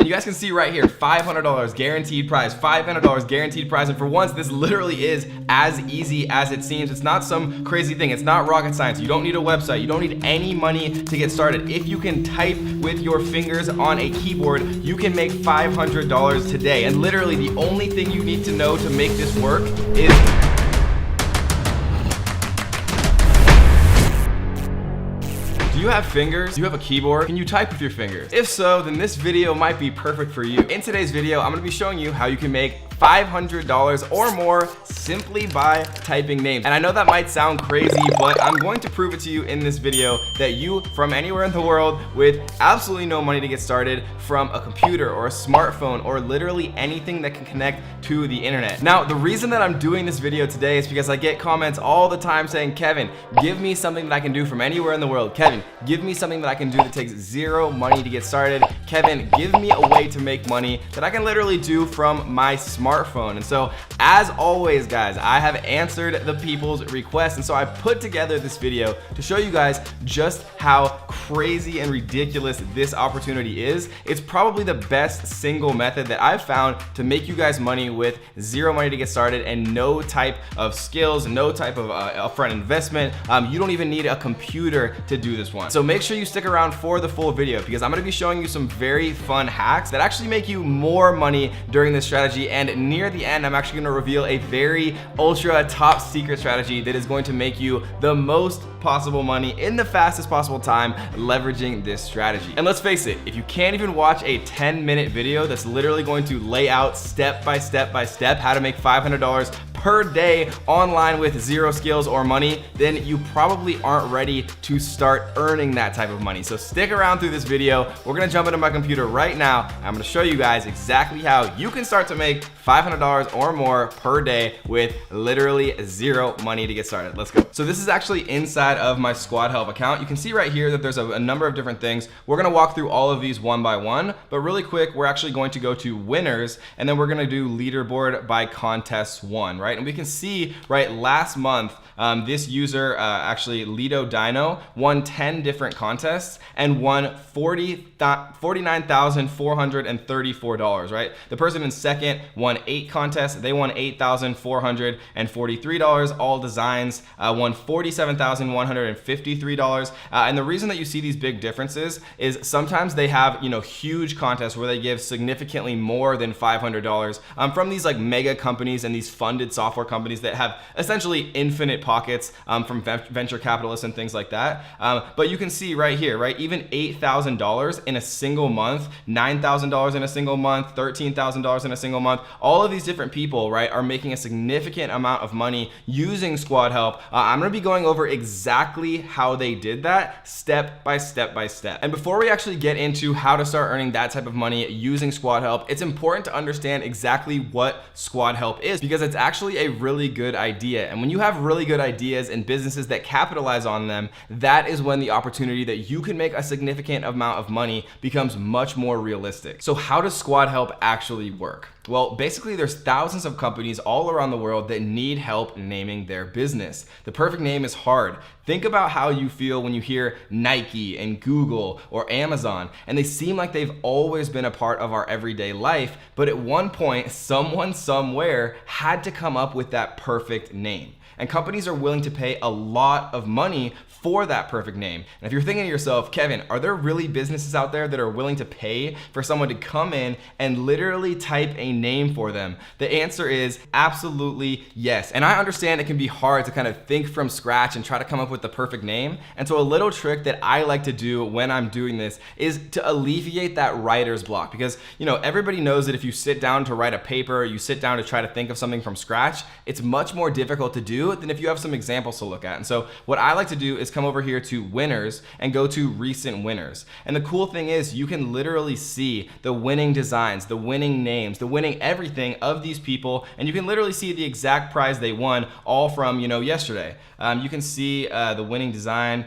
you guys can see right here, $500 guaranteed prize, $500 guaranteed prize. And for once, this literally is as easy as it seems. It's not some crazy thing. It's not rocket science. You don't need a website. You don't need any money to get started. If you can type with your fingers on a keyboard, you can make $500 today. And literally the only thing you need to know to make this work is do you have fingers? Do you have a keyboard? Can you type with your fingers? If so, then this video might be perfect for you. In today's video, I'm gonna be showing you how you can make $500 or more simply by typing names. And I know that might sound crazy, but I'm going to prove it to you in this video that you, from anywhere in the world with absolutely no money to get started, from a computer or a smartphone or literally anything that can connect to the internet. Now, the reason that I'm doing this video today is because I get comments all the time saying, Kevin, give me something that I can do from anywhere in the world. Kevin, give me something that I can do that takes zero money to get started. Kevin, give me a way to make money that I can literally do from my smartphone. And so, as always, guys, I have answered the people's requests, and so I put together this video to show you guys just how crazy and ridiculous this opportunity is. It's probably the best single method that I've found to make you guys money with zero money to get started and no type of skills, no type of upfront investment. You don't even need a computer to do this one. So make sure you stick around for the full video because I'm gonna be showing you some very fun hacks that actually make you more money during this strategy. And near the end, I'm actually gonna reveal a very ultra top secret strategy that is going to make you the most possible money in the fastest possible time leveraging this strategy. And let's face it, if you can't even watch a 10-minute video that's literally going to lay out step by step by step how to make $500 per day online with zero skills or money, then you probably aren't ready to start earning that type of money. So stick around through this video. We're gonna jump into my computer right now. I'm gonna show you guys exactly how you can start to make $500 or more per day with literally zero money to get started. Let's go. So this is actually inside of my Squad Help account. You can see right here that there's a number of different things. We're gonna walk through all of these one by one, but really quick, we're actually going to go to winners, and then we're gonna do leaderboard by contests won, right? And we can see, right, last month, this user, actually Lido Dino, won 10 different contests and won $49,434, right? The person in second won 8 contests. They won $8,443. All designs won $47,153. And the reason that you see these big differences is sometimes they have, you know, huge contests where they give significantly more than $500 from these like mega companies and these funded software companies that have essentially infinite pockets from venture capitalists and things like that. But you can see right here, right, even $8,000 in a single month, $9,000 in a single month, $13,000 in a single month. All of these different people, right, are making a significant amount of money using Squad Help. I'm gonna be going over exactly how they did that step by step by step. And before we actually get into how to start earning that type of money using Squad Help, it's important to understand exactly what Squad Help is because it's actually a really good idea. And when you have really good ideas and businesses that capitalize on them, that is when the opportunity that you can make a significant amount of money becomes much more realistic. So how does Squad Help actually work? Well, basically there's thousands of companies all around the world that need help naming their business. The perfect name is hard. Think about how you feel when you hear Nike and Google or Amazon, and they seem like they've always been a part of our everyday life, but at one point, someone somewhere had to come up with that perfect name. And companies are willing to pay a lot of money for that perfect name. And if you're thinking to yourself, Kevin, are there really businesses out there that are willing to pay for someone to come in and literally type a name for them? The answer is absolutely yes. And I understand it can be hard to kind of think from scratch and try to come up with the perfect name. And so a little trick that I like to do when I'm doing this is to alleviate that writer's block. Because, you know, everybody knows that if you sit down to write a paper, you sit down to try to think of something from scratch, it's much more difficult to do than if you have some examples to look at. And so what I like to do is come over here to winners and go to recent winners. And the cool thing is you can literally see the winning designs, the winning names, the winning everything of these people, and you can literally see the exact prize they won all from, you know, yesterday. You can see the winning design,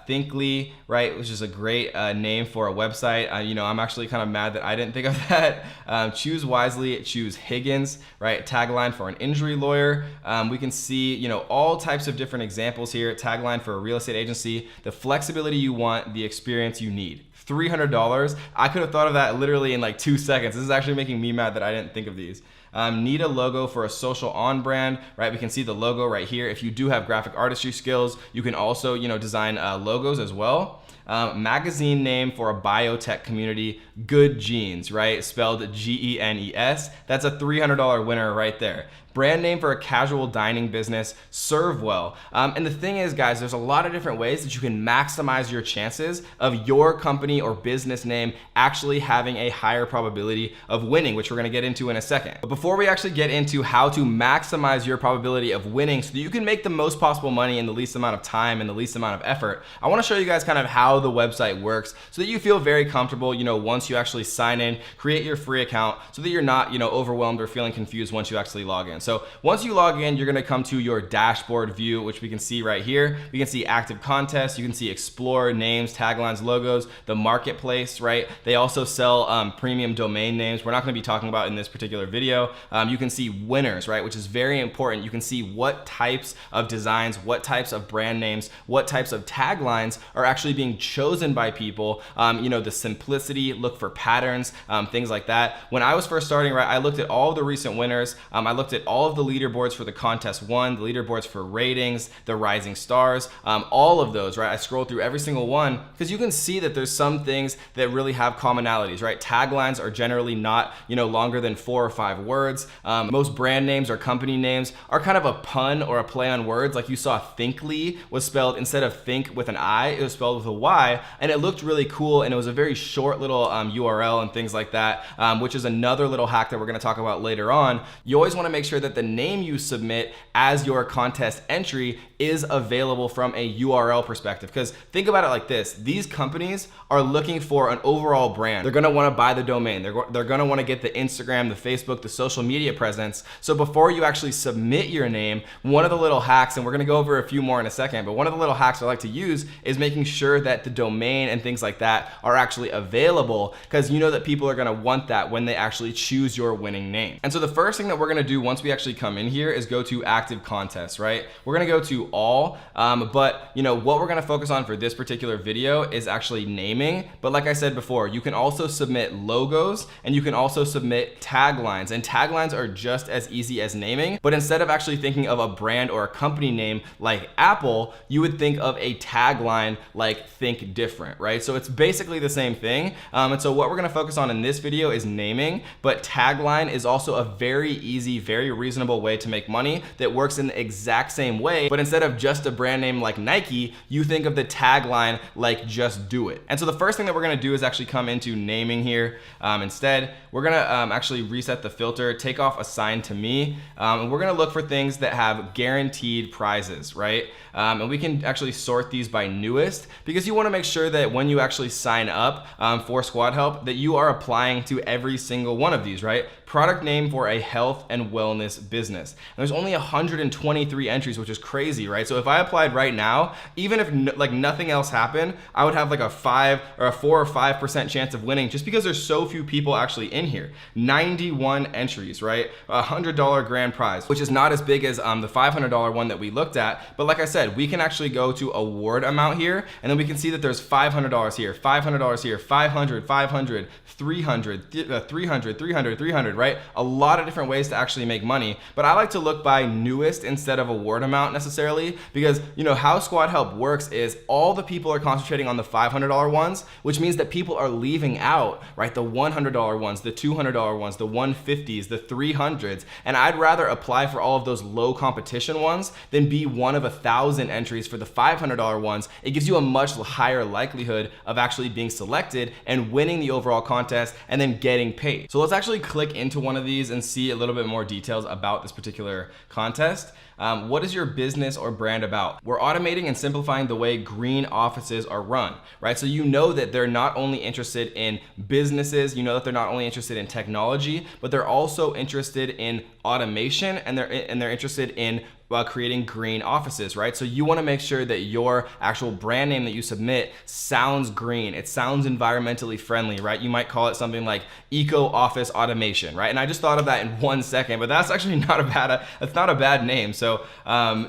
Thinkly, right, which is a great name for a website. You know, I'm actually kind of mad that I didn't think of that. Choose wisely, choose Higgins, right? Tagline for an injury lawyer. We can see, you know, all types of different examples here. Tagline for a real estate agency, the flexibility you want, the experience you need. $300. I could have thought of that literally in like 2 seconds. This is actually making me mad that I didn't think of these. Need a logo for a social on brand, right? We can see the logo right here. If you do have graphic artistry skills, you can also, design logos as well. Magazine name for a biotech community, Good Genes, right? Spelled Genes. That's a $300 winner right there. Brand name for a casual dining business, Serve Well. And the thing is, guys, there's a lot of different ways that you can maximize your chances of your company or business name actually having a higher probability of winning, which we're gonna get into in a second. But before we actually get into how to maximize your probability of winning so that you can make the most possible money in the least amount of time and the least amount of effort, I wanna show you guys kind of how the website works so that you feel very comfortable, once you actually sign in, create your free account so that you're not, overwhelmed or feeling confused once you actually log in. So once you log in, you're gonna come to your dashboard view, which we can see right here. We can see active contests, you can see explore, names, taglines, logos, the marketplace, right? They also sell premium domain names. We're not gonna be talking about in this particular video. You can see winners, right? Which is very important. You can see what types of designs, what types of brand names, what types of taglines are actually being chosen by people. The simplicity, look for patterns, things like that. When I was first starting, right, I looked at all of the recent winners. I looked at all of the leaderboards for the contest one, the leaderboards for ratings, the rising stars, all of those, right? I scrolled through every single one because you can see that there's some things that really have commonalities, right? Taglines are generally not, longer than 4 or 5 words. Most brand names or company names are kind of a pun or a play on words. Like you saw Thinkly was spelled, instead of think with an I, it was spelled with a Y, and it looked really cool, and it was a very short little URL and things like that, which is another little hack that we're gonna talk about later on. You always wanna make sure that the name you submit as your contest entry is available from a URL perspective. Because think about it like this, these companies are looking for an overall brand. They're gonna wanna buy the domain. They're gonna wanna get the Instagram, the Facebook, the social media presence. So before you actually submit your name, one of the little hacks, and we're gonna go over a few more in a second, but one of the little hacks I like to use is making sure that the domain and things like that are actually available, because you know that people are gonna want that when they actually choose your winning name. And so the first thing that we're gonna do once we actually come in here is go to active contests, right? We're gonna go to all, but what we're gonna focus on for this particular video is actually naming. But like I said before, you can also submit logos and you can also submit taglines, and taglines are just as easy as naming, but instead of actually thinking of a brand or a company name like Apple, you would think of a tagline like think different, right? So it's basically the same thing. And so what we're gonna focus on in this video is naming, but tagline is also a very easy, very reasonable way to make money that works in the exact same way. But instead of just a brand name like Nike, you think of the tagline like just do it. And so the first thing that we're gonna do is actually come into naming here. Instead, we're gonna actually reset the filter, take off assign to me, and we're gonna look for things that have guaranteed prizes, right? And we can actually sort these by newest, because you wanna make sure that when you actually sign up for Squad Help, that you are applying to every single one of these, right? Product name for a health and wellness business. And there's only 123 entries, which is crazy, right? So if I applied right now, even if nothing else happened, I would have like a 4 or 5% chance of winning, just because there's so few people actually in here. 91 entries, right? $100 grand prize, which is not as big as the $500 one that we looked at. But like I said, we can actually go to award amount here, and then we can see that there's $500 here, $500 here, 500, 500, 300, 300, 300, 300, right? A lot of different ways to actually make money, but I like to look by newest instead of award amount necessarily, because how Squad Help works is all the people are concentrating on the $500 ones, which means that people are leaving out, right, the $100 ones, the $200 ones, the 150s, the 300s, and I'd rather apply for all of those low competition ones than be one of 1,000 entries for the $500 ones. It gives you a much higher likelihood of actually being selected and winning the overall contest and then getting paid. So let's actually click into one of these and see a little bit more details about this particular contest. What is your business or brand about? We're automating and simplifying the way green offices are run, right? So you know that they're not only interested in businesses, you know that they're not only interested in technology, but they're also interested in automation, and they're interested in creating green offices, right? So you want to make sure that your actual brand name that you submit sounds green. It sounds environmentally friendly, right? You might call it something like Eco Office Automation, right? And I just thought of that in 1 second, but that's actually not a bad name. So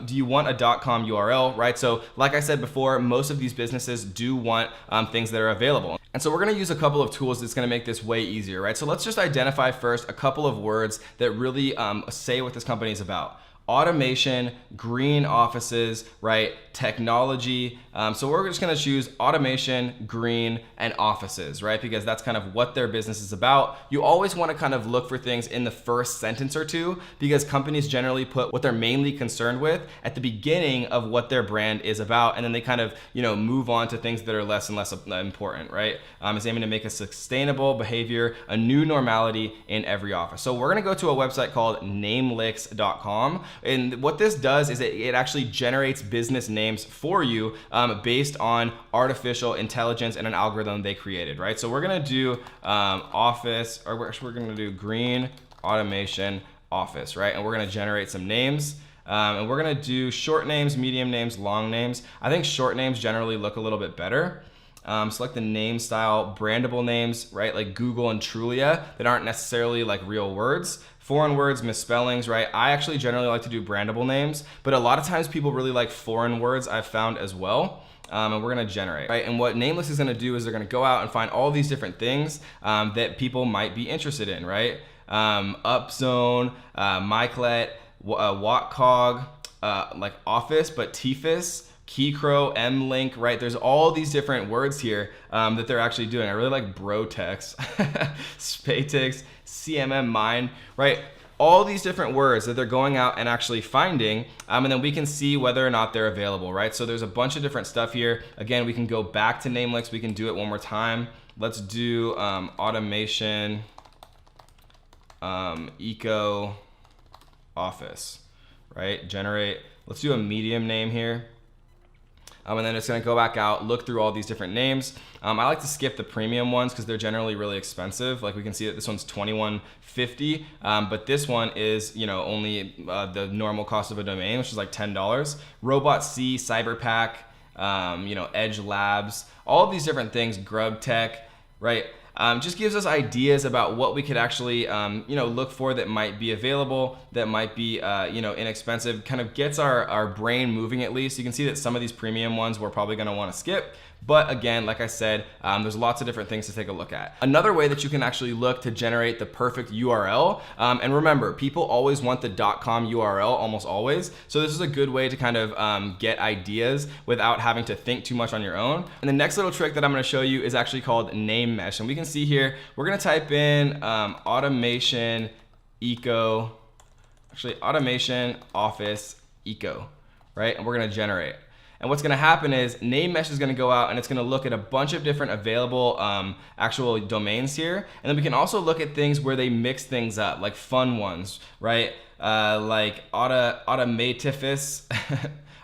do you want a .com URL, right? So like I said before, most of these businesses do want things that are available. And so we're gonna use a couple of tools that's gonna make this way easier, right? So let's just identify first a couple of words that really say what this company is about. Automation, green offices, right? Technology. So we're just gonna choose automation, green, and offices, right? Because that's kind of what their business is about. You always wanna kind of look for things in the first sentence or two, because companies generally put what they're mainly concerned with at the beginning of what their brand is about, and then they kind of, move on to things that are less and less important, right? It's aiming to make a sustainable behavior a new normality in every office. So we're gonna go to a website called namelicks.com. And what this does is it actually generates business names for you based on artificial intelligence and an algorithm they created, right? So we're gonna do office, or we're gonna do green automation office, right? And we're gonna generate some names. And we're gonna do short names, medium names, long names. I think short names generally look a little bit better. Select the name style, brandable names, right? Like Google and Trulia that aren't necessarily like real words. Foreign words, misspellings, right? I actually generally like to do brandable names, but a lot of times people really like foreign words, I've found as well. And we're gonna generate, right? And what Nameless is gonna do is they're gonna go out and find all these different things that people might be interested in, right? Upzone, Myclet, Watcog, like Office, but TFIS, Keycrow, M-Link, right? There's all these different words here that they're actually doing. I really like Brotex, Spatix, CMM Mine, right? All these different words that they're going out and actually finding, and then we can see whether or not they're available, right? So there's a bunch of different stuff here. Again, we can go back to Namelicks. We can do it one more time. Let's do automation, eco office, right? Generate. Let's do a medium name here. And then it's gonna go back out, look through all these different names. I like to skip the premium ones because they're generally really expensive. Like we can see that this one's $21.50, but this one is, only the normal cost of a domain, which is like $10. Robot C, Cyberpack, Edge Labs, all of these different things, Grub Tech, right? Just gives us ideas about what we could actually, look for that might be available, that might be, inexpensive, kind of gets our brain moving at least. You can see that some of these premium ones we're probably gonna wanna skip. But again, like I said, there's lots of different things to take a look at. Another way that you can actually look to generate the perfect URL, and remember, people always want the .com URL, almost always. So this is a good way to kind of get ideas without having to think too much on your own. And the next little trick that I'm gonna show you is actually called name mesh. And we can see here, we're gonna type in automation office eco, right? And we're gonna generate. And what's gonna happen is name mesh is gonna go out and it's gonna look at a bunch of different available actual domains here. And then we can also look at things where they mix things up, like fun ones, right? Like automatifus,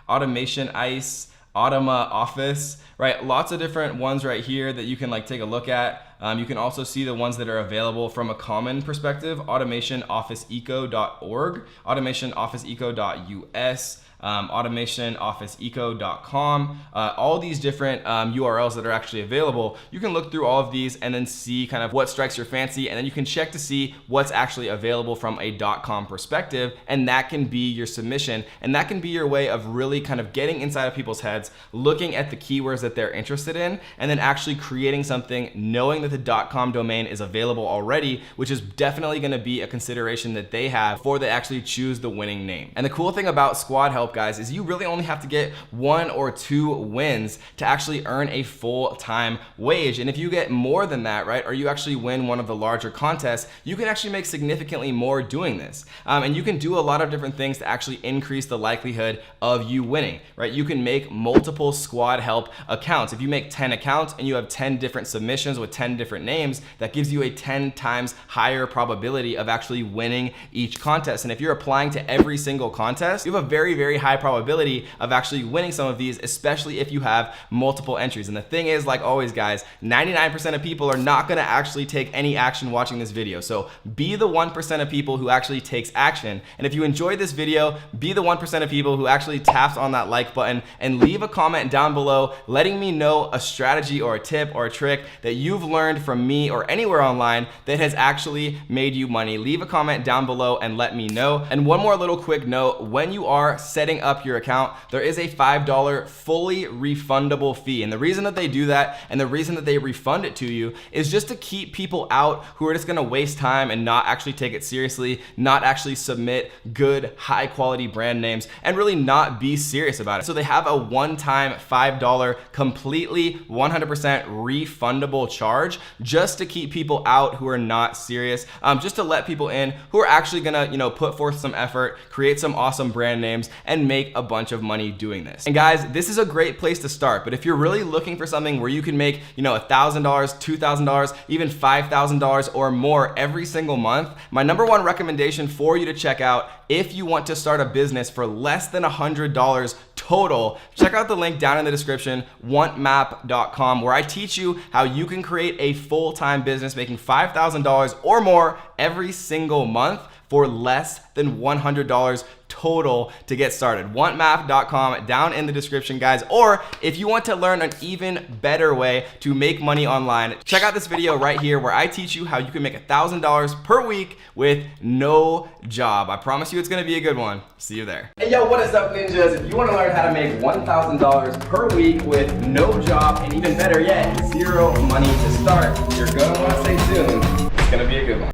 automation ice, Automa office, right? Lots of different ones right here that you can like take a look at. You can also see the ones that are available from a common perspective, automationofficeeco.org, automationofficeeco.us, automationofficeeco.com, all these different URLs that are actually available. You can look through all of these and then see kind of what strikes your fancy, and then you can check to see what's actually available from a .com perspective, and that can be your submission, and that can be your way of really kind of getting inside of people's heads, looking at the keywords that they're interested in, and then actually creating something knowing that the .com domain is available already, which is definitely going to be a consideration that they have before they actually choose the winning name. And the cool thing about Squad Help, guys, is you really only have to get 1 or 2 wins to actually earn a full-time wage. And if you get more than that, right, or you actually win one of the larger contests, you can actually make significantly more doing this. And you can do a lot of different things to actually increase the likelihood of you winning, right? You can make multiple Squad Help accounts. If you make 10 accounts and you have 10 different submissions with 10 different names, that gives you a 10 times higher probability of actually winning each contest. And if you're applying to every single contest, you have a very, very high probability of actually winning some of these, especially if you have multiple entries. And the thing is, like always guys, 99% of people are not gonna actually take any action watching this video. So be the 1% of people who actually takes action. And if you enjoyed this video, be the 1% of people who actually taps on that like button and leave a comment down below letting me know a strategy or a tip or a trick that you've learned from me or anywhere online that has actually made you money. Leave a comment down below and let me know. And one more little quick note, when you are setting up your account, there is a $5 fully refundable fee. And the reason that they do that and the reason that they refund it to you is just to keep people out who are just gonna waste time and not actually take it seriously, not actually submit good, high quality brand names, and really not be serious about it. So they have a one-time $5 completely 100% refundable charge just to keep people out who are not serious, just to let people in who are actually gonna, you know, put forth some effort, create some awesome brand names, and make a bunch of money doing this. And guys, this is a great place to start, but if you're really looking for something where you can make, you know, $1,000, $2,000, even $5,000 or more every single month, my number one recommendation for you to check out if you want to start a business for less than $100 total, check out the link down in the description, wantmap.com, where I teach you how you can create a full-time business making $5,000 or more every single month for less than $100 total to get started. Wantmap.com down in the description, guys. Or if you want to learn an even better way to make money online, check out this video right here where I teach you how you can make $1,000 per week with no job. I promise you it's gonna be a good one. See you there. Hey yo, what is up ninjas? If you wanna learn how to make $1,000 per week with no job and even better yet, zero money to start, you're gonna wanna stay tuned. It's gonna be a good one.